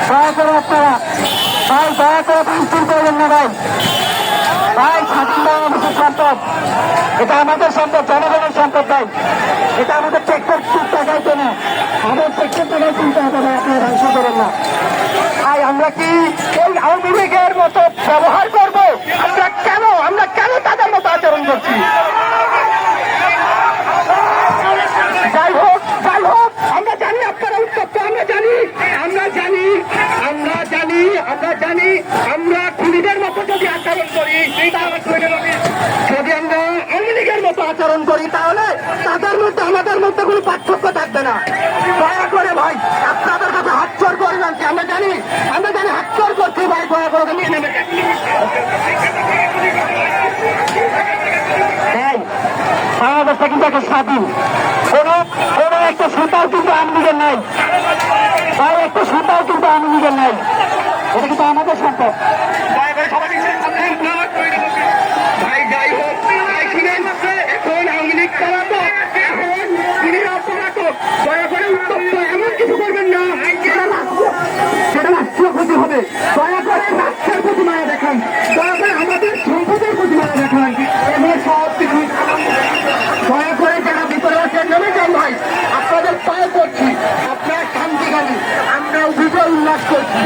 ভাই, দয়া করে আপনারা ভাই দয়া করে ভাঙচুর করবেন না ভাই। ভাই স্বাধীন বাংলাদেশের সম্পদ, এটা আমাদের সম্পদ, জনগণের সম্পদ ভাই। এটা আমাদের ট্যাক্সের টাকায় কেনা, আমাদের ট্যাক্সের টাকায় কিনতে হবে ভাই, আপনারা ভাঙচুর করেন না ভাই। আমরা কি এই আওয়ামী লীগের মতো ব্যবহার করবো? আমরা কেন তাদের মতো আচরণ করছি? যাই হোক আমরা জানি আপনারা উত্তপ্ত, আমরা খুনিদের মতো যদি আচরণ করি, যদি আমরা আওয়ামী লীগের মতো আচরণ করি, তাহলে তাদের মধ্যে আমাদের মধ্যে কোনো পার্থক্য থাকবে না। দয়া করে ভাই আপনাদের কাছে হাত চোর করে যাচ্ছি, আমরা জানি হাত চোর করছি ভাই, দয়া করে নিয়ে নেবে। বাংলাদেশটা কিন্তু একটা স্বাধীন, কোন একটা সুতাও কিন্তু আওয়ামী লীগের নাই ভাই, একটা সুতাও কিন্তু আওয়ামী লীগের নাই, এটা কিন্তু আমাদের সম্পদ। ভাই যাই হোক, এখন আওয়ামী লীগ চালাতো, এখন খুনিরা চালাতো, দয়া করে উত্তপ্ত এমন কিছু করবেন না সেটা রাষ্ট্রীয় ক্ষতি হবে। দয়া করে রাষ্ট্রের প্রতি মায়া দেখান, দয়া করে আমাদের সম্পদের প্রতি মায়া দেখান, এগুলো সব কিছু দয়া করে যারা ভিতরে আছেন নেমে যান ভাই, আপনাদের পায়ে করছি, আপনার শান্তিকামী, আমরাও বিজয় উল্লাস করছি।